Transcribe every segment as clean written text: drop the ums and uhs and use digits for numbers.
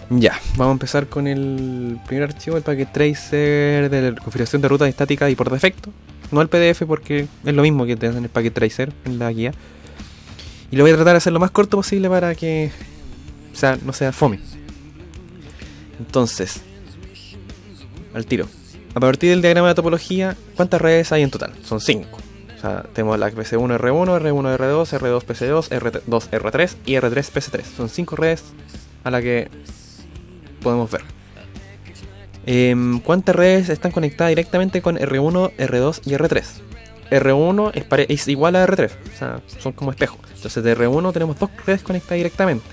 Ya, vamos a empezar con el primer archivo, el packet tracer de la configuración de ruta estática y por defecto. No el PDF porque es lo mismo que te hacen el packet tracer en la guía. Y lo voy a tratar de hacer lo más corto posible para que no sea fome. Entonces, al tiro. A partir del diagrama de topología, ¿cuántas redes hay en total? Son 5. O sea, tenemos la PC1 R1, R1 R2, R2 PC2, R2 R3 y R3 PC3. Son 5 redes a las que podemos ver. ¿Cuántas redes están conectadas directamente con R1, R2 y R3? R1 es igual a R3, o sea, son como espejos. Entonces de R1 tenemos 2 redes conectadas directamente.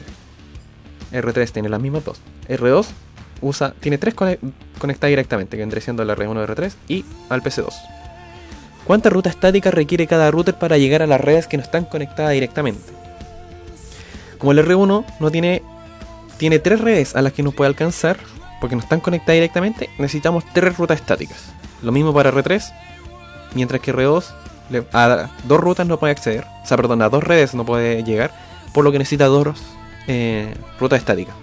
R3 tiene las mismas 2. R2 tiene 3 conectadas directamente, que vendría siendo el R1, R3 y al PC2. ¿Cuánta ruta estática requiere cada router para llegar a las redes que no están conectadas directamente? Como el R1 no tiene 3 redes a las que nos puede alcanzar, porque no están conectadas directamente, necesitamos 3 rutas estáticas. Lo mismo para R3, mientras que R2 a 2 rutas no puede acceder, a 2 redes no puede llegar, por lo que necesita 2 rutas estáticas.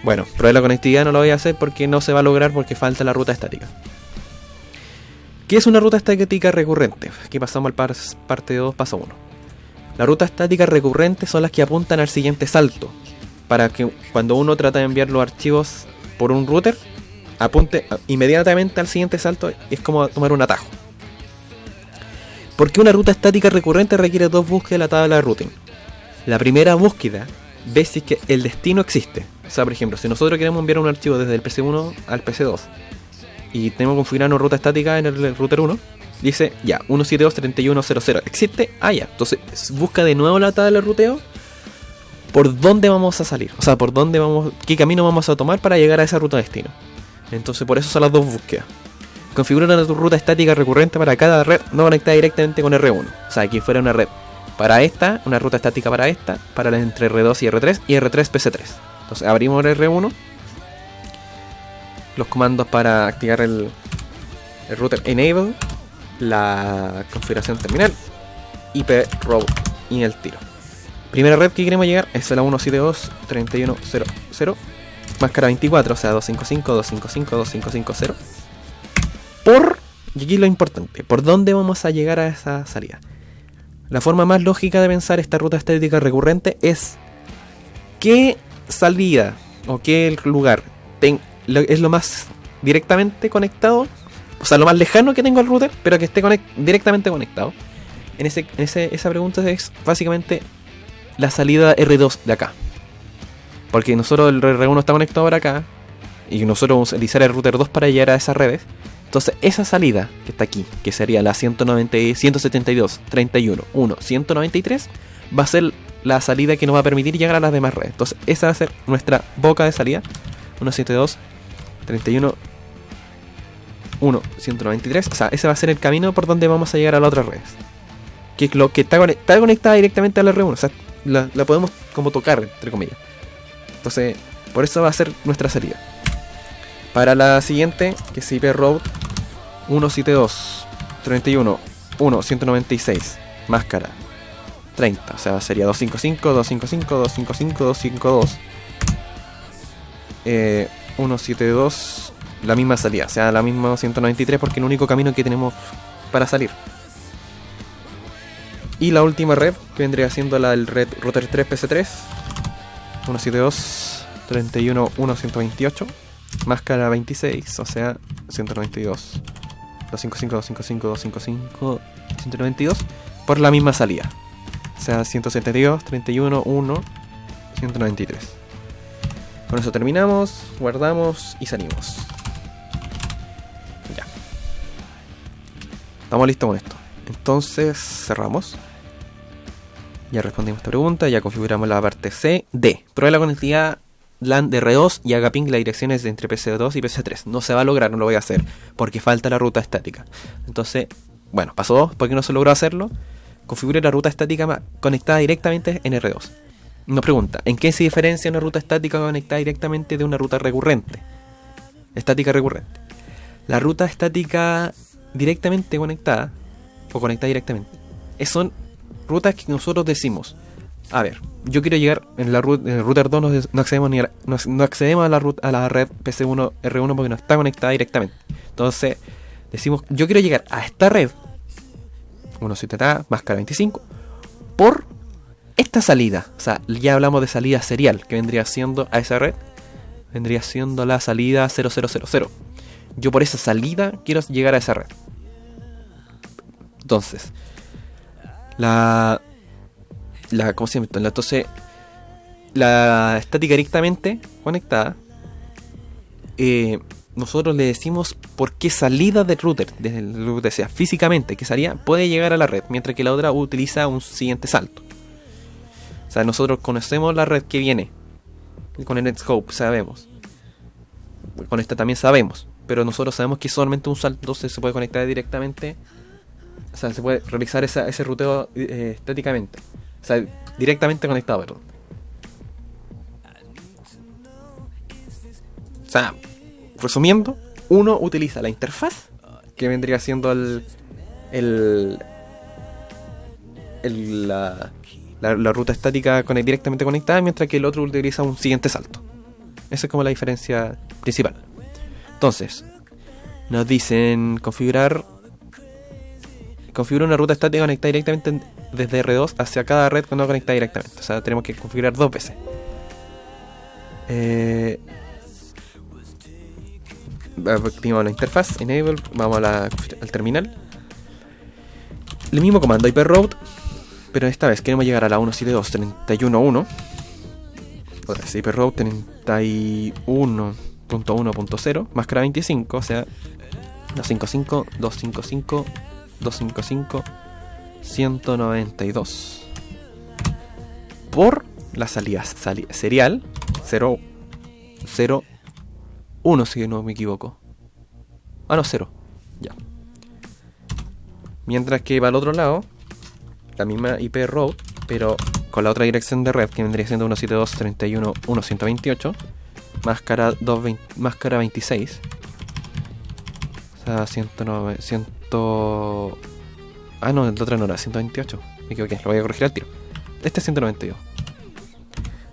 Bueno, probar la conectividad no lo voy a hacer porque no se va a lograr porque falta la ruta estática. ¿Qué es una ruta estática recurrente? Aquí pasamos al parte 2, paso 1. Las rutas estáticas recurrentes son las que apuntan al siguiente salto, para que cuando uno trata de enviar los archivos por un router, apunte inmediatamente al siguiente salto. Es como tomar un atajo. ¿Por qué una ruta estática recurrente requiere 2 búsquedas de la tabla de routing? La primera búsqueda ve si es que el destino existe. O sea, por ejemplo, si nosotros queremos enviar un archivo desde el PC1 al PC2 y tenemos configurada una ruta estática en el router 1, dice ya, 172.31.00 ¿existe? Ah, ya. Entonces busca de nuevo la tabla de ruteo por dónde vamos a salir. O sea, qué camino vamos a tomar para llegar a esa ruta de destino. Entonces por eso son las 2 búsquedas. Configura una ruta estática recurrente para cada red no conectada directamente con R1. O sea, aquí fuera una red para esta, una ruta estática para esta, para la entre R2 y R3 y R3 PC3. Entonces abrimos el R1, los comandos para activar el router enable, la configuración terminal, IP route y el tiro. Primera red que queremos llegar es la 172.31.00 máscara 24, o sea 255.255.255.0. Y aquí lo importante, ¿por dónde vamos a llegar a esa salida? La forma más lógica de pensar esta ruta estática recurrente es qué salida o qué lugar es lo más directamente conectado, o sea, lo más lejano que tengo al router, pero que esté directamente conectado. Esa pregunta es básicamente la salida R2 de acá. Porque nosotros el R1 está conectado por acá y nosotros vamos a utilizar el router 2 para llegar a esas redes. Entonces esa salida que está aquí, que sería la 172.31.1.193, va a ser la salida que nos va a permitir llegar a las demás redes. Entonces esa va a ser nuestra boca de salida, 172.31.1.193. O sea, ese va a ser el camino por donde vamos a llegar a las otras redes, que es lo que está conectada directamente a la R1. O sea, la podemos como tocar, entre comillas. Entonces, por eso va a ser nuestra salida. Para la siguiente, que es IP route 172.31.1.196 máscara 30, o sea, sería 255.255.255.252 172, la misma salida, o sea, la misma 193, porque es el único camino que tenemos para salir. Y la última red, que vendría siendo la del router 3 PC3 172.31.1.128 máscara 26, o sea 192 255.255.255.192 por la misma salida, o sea 172.31.1.193. Con eso terminamos, guardamos y salimos. Ya, estamos listos con esto. Entonces cerramos. Ya respondimos esta pregunta, ya configuramos la parte C. D. Prueba la conectividad LAN de R2 y haga ping las direcciones entre PC2 y PC3. No se va a lograr, no lo voy a hacer, porque falta la ruta estática. Entonces, bueno, paso 2, ¿por qué no se logró hacerlo? Configure la ruta estática conectada directamente en R2. Nos pregunta, ¿en qué se diferencia una ruta estática conectada directamente de una ruta recurrente? Estática recurrente. La ruta estática directamente conectada, o conectada directamente, son rutas que nosotros decimos, A ver, yo quiero llegar en el router 2, no accedemos no accedemos a la red PC1 R1 porque no está conectada directamente. Entonces decimos, yo quiero llegar a esta red 1.7T máscara 25 por esta salida. O sea, ya hablamos de salida serial, que vendría siendo a esa red, vendría siendo la salida 0000. Yo por esa salida quiero llegar a esa red. Entonces, ¿cómo se llama? Entonces, la estática directamente conectada, nosotros le decimos por qué salida del router, desde el router sea físicamente que salía, puede llegar a la red, mientras que la otra utiliza un siguiente salto. O sea, nosotros conocemos la red que viene. Con el Netscope sabemos. Con esta también sabemos. Pero nosotros sabemos que solamente un salto, entonces se puede conectar directamente. O sea, se puede realizar ese ruteo estáticamente. O sea, directamente conectado, perdón. O sea, resumiendo, uno utiliza la interfaz, que vendría siendo la ruta estática directamente conectada, mientras que el otro utiliza un siguiente salto. Esa es como la diferencia principal. Entonces, nos dicen configura una ruta estática conectada directamente desde R2 hacia cada red no conectada directamente. O sea, tenemos que configurar 2 veces. Activamos la interfaz, enable, vamos al terminal. El mismo comando iproute, pero esta vez queremos llegar a la 172.31.1. Otra vez iproute 31.1.0 máscara 25, o sea 255, 255, 255, 192 por la salida serial 0, 0, 1, si no me equivoco. Ah, no, 0. Ya. Mientras que para el otro lado, la misma IP route, pero con la otra dirección de red, que vendría siendo 172.31.128, máscara 26. O sea, 109, 100... Ah, no, la otra no era 128. Me equivoqué, lo voy a corregir al tiro. Este es 192.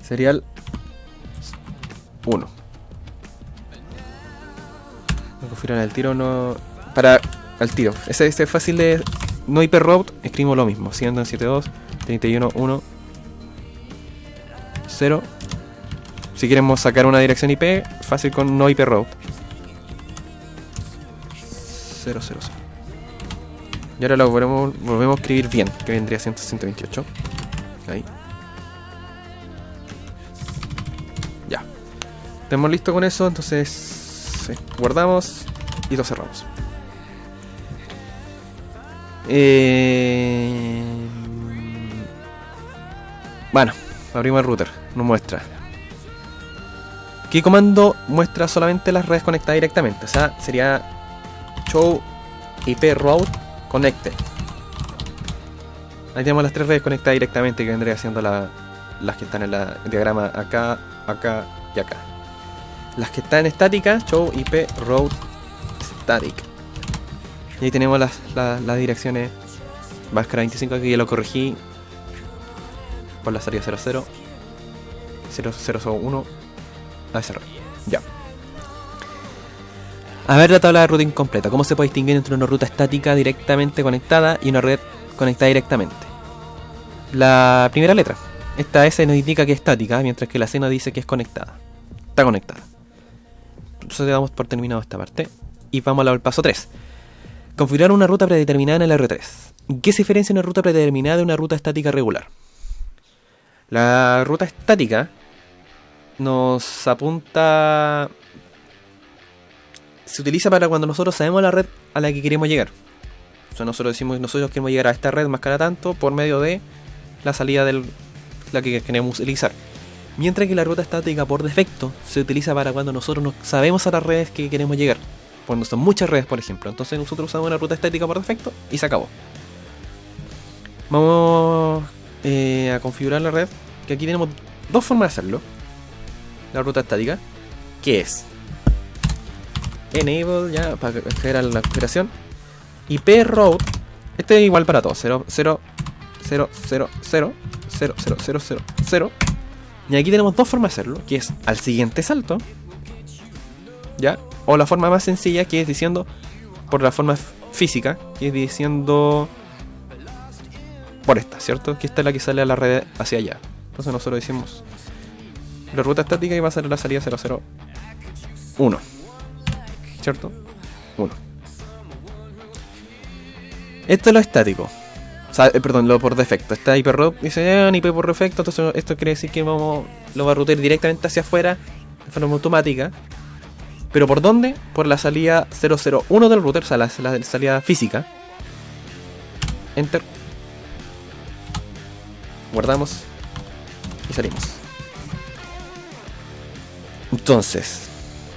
Serial 1. Me confirman al tiro, no... Para... Al tiro. Ese es fácil de... No IP route, escribimos lo mismo. 172, 31.1, 0. Si queremos sacar una dirección IP, fácil con no IP route. 000. Y ahora lo volvemos a escribir bien, que vendría siendo 128. Ahí. Ya. Estamos listos con eso, entonces guardamos y lo cerramos. Bueno, abrimos el router, nos muestra. ¿Qué comando muestra solamente las redes conectadas directamente? O sea, sería show IP route connected. Ahí tenemos las 3 redes conectadas directamente, que vendría siendo las que están en el diagrama acá, acá y acá. Las que están estáticas, show IP route static. Y ahí tenemos las direcciones. Máscara 25, aquí ya lo corregí por la salida 00, 0001 a esa red. Ya. A ver la tabla de routing completa. ¿Cómo se puede distinguir entre una ruta estática directamente conectada y una red conectada directamente? La primera letra. Esta S nos indica que es estática, mientras que la C nos dice que es conectada. Está conectada. Entonces damos por terminado esta parte. Y vamos al paso 3. Configurar una ruta predeterminada en el R3. ¿Qué se diferencia una ruta predeterminada de una ruta estática regular? La ruta estática nos apunta... Se utiliza para cuando nosotros sabemos la red a la que queremos llegar. O sea, nosotros decimos, nosotros queremos llegar a esta red más cara tanto por medio de la salida de la que queremos utilizar. Mientras que la ruta estática por defecto se utiliza para cuando nosotros no sabemos a las redes que queremos llegar. Cuando son muchas redes, por ejemplo. Entonces nosotros usamos una ruta estática por defecto y se acabó. Vamos a configurar la red. Que aquí tenemos 2 formas de hacerlo. La ruta estática, que es enable, ya para acceder a la configuración. IP route, este es igual para todos, 0, 0, 0, 0, 0, 0, 0, 0, 0, 0. Y aquí tenemos dos formas de hacerlo, que es al siguiente salto, ¿ya? O la forma más sencilla, que es diciendo, por la forma física, que es diciendo por esta, ¿cierto? Que esta es la que sale a la red hacia allá. Entonces nosotros decimos la ruta estática y va a ser la salida 0, 0, 1, ¿cierto? 1. Esto es lo estático. O sea, perdón, lo por defecto. Está hiperroute, dice IP por defecto. Entonces esto quiere decir que lo va a routear directamente hacia afuera de forma automática. ¿Pero por dónde? Por la salida 001 del router, o sea, la salida física. Enter. Guardamos. Y salimos. Entonces,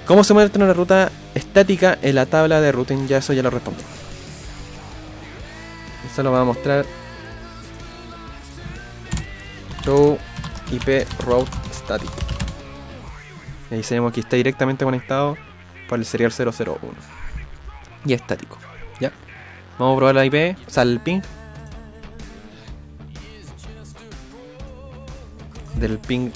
¿cómo se muestra una ruta estática en la tabla de routing? Ya eso ya lo respondí. Esto lo va a mostrar show IP route static. Y ahí sabemos que está directamente conectado por el serial 001 y estático. Ya, vamos a probar la IP, o sea el ping del ping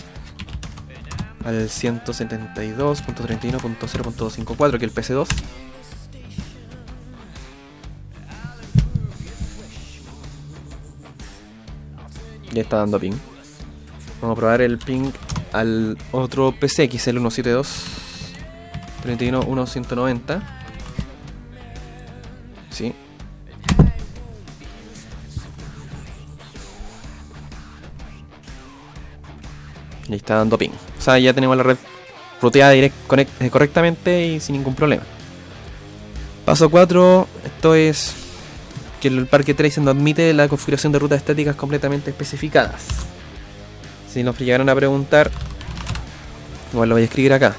al 172.31.0.54, que es el PC2. Ya está dando ping. Vamos a probar el ping al otro PC, que es el 172.31.1.190. Sí. Y está dando ping. O sea, ya tenemos la red ruteada correctamente y sin ningún problema. Paso 4. Esto es que el parque tracing no admite la configuración de rutas estáticas completamente especificadas. Si nos llegaron a preguntar, igual lo voy a escribir acá.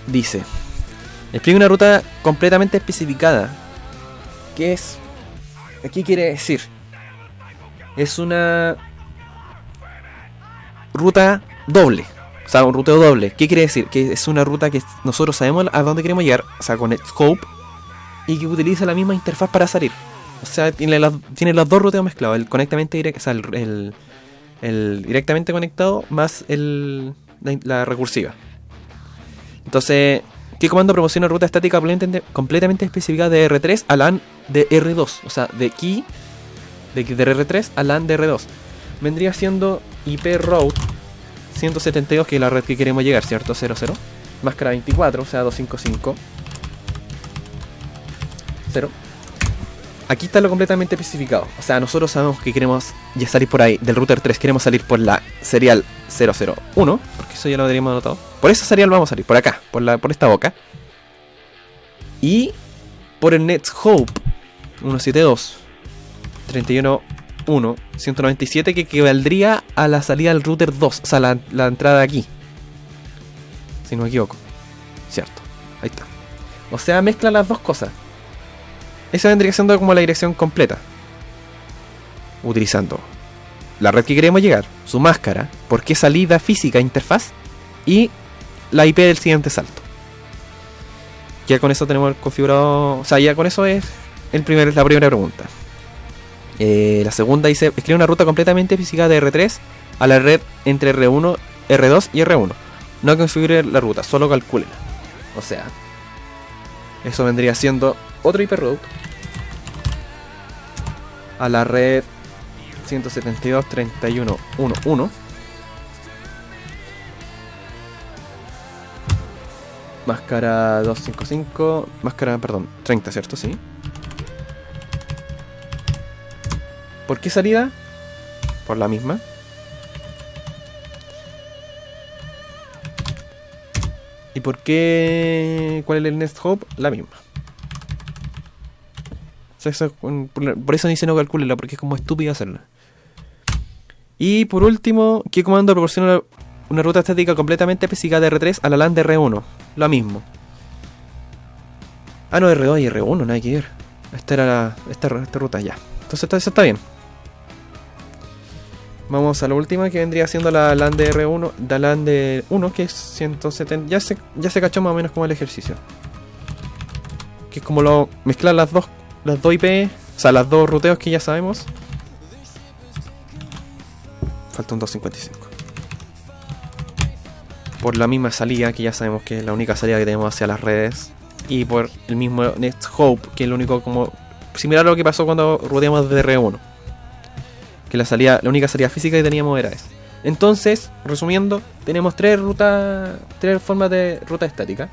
Dice: explica una ruta completamente especificada. ¿Qué es? ¿Qué quiere decir? Es una ruta doble. O sea, un ruteo doble. ¿Qué quiere decir? Que es una ruta que nosotros sabemos a dónde queremos llegar. O sea, con el scope. Y que utiliza la misma interfaz para salir. O sea, tiene los dos ruteos mezclados. El conectamente directo, o sea, el directamente conectado más la recursiva. Entonces, ¿qué comando proporciona ruta estática completamente especificada de R3 a LAN de R2? O sea, de key de R3 a LAN de R2. Vendría siendo IP route 172, que es la red que queremos llegar, ¿cierto? 00. Máscara 24, o sea, 255. 0. Aquí está lo completamente especificado. O sea, nosotros sabemos que queremos ya salir por ahí del router 3. Queremos salir por la serial 001, porque eso ya lo habríamos anotado. Por esa serial vamos a salir, por acá, por esta boca. Y por el NetHope 172.31.1.197, que equivaldría a la salida del router 2. O sea, la entrada de aquí, si no me equivoco. Cierto, ahí está. O sea, mezcla las dos cosas. Esa vendría siendo como la dirección completa. Utilizando la red que queremos llegar, su máscara, por qué salida física, interfaz, y la IP del siguiente salto. Ya con eso tenemos configurado. O sea, ya con eso es la primera pregunta. La segunda dice: escribe una ruta completamente física de R3 a la red entre R1, R2 y R1. No configure la ruta, solo calcúlela. O sea, eso vendría siendo otro IP route a la red 172.31.1.1. Máscara 255. Máscara, perdón, 30, ¿cierto? Sí. ¿Por qué salida? Por la misma. ¿Y por qué? ¿Cuál es el NetHope? La misma. Por eso dice no calcúlela, porque es como estúpido hacerla. Y por último, ¿qué comando proporciona una ruta estática completamente especificada de R3 a la LAN de R1? Lo mismo. Ah, no, R2 y R1, nada que ver. Esta era esta ruta ya. Entonces eso está bien. Vamos a la última, que vendría siendo la LAN de R1, la LAN de 1, que es 170. Ya se cachó más o menos como el ejercicio. Que es como mezclar las dos IP, o sea, las dos ruteos que ya sabemos. Falta un 255. Por la misma salida, que ya sabemos que es la única salida que tenemos hacia las redes. Y por el mismo Next Hope, que es lo único como similar a lo que pasó cuando ruteamos desde R1. Que la única salida física que teníamos era esa. Entonces, resumiendo, tenemos tres formas de ruta estática.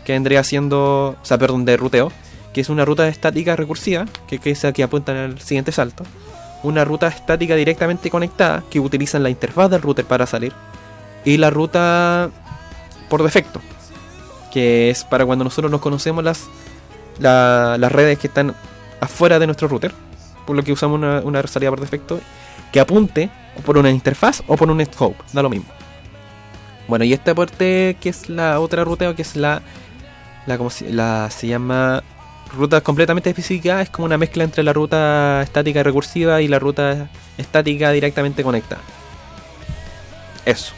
Que vendría siendo, o sea, perdón, de ruteo. Que es una ruta estática recursiva, que es esa que apunta en el siguiente salto. Una ruta estática directamente conectada, que utilizan la interfaz del router para salir. Y la ruta por defecto, que es para cuando nosotros nos conocemos las redes que están afuera de nuestro router. Por lo que usamos una salida por defecto que apunte por una interfaz o por un Next Hope, da lo mismo. Bueno, y esta parte que es la otra ruteo, que es se llama ruta completamente específica, es como una mezcla entre la ruta estática recursiva y la ruta estática directamente conectada. Eso.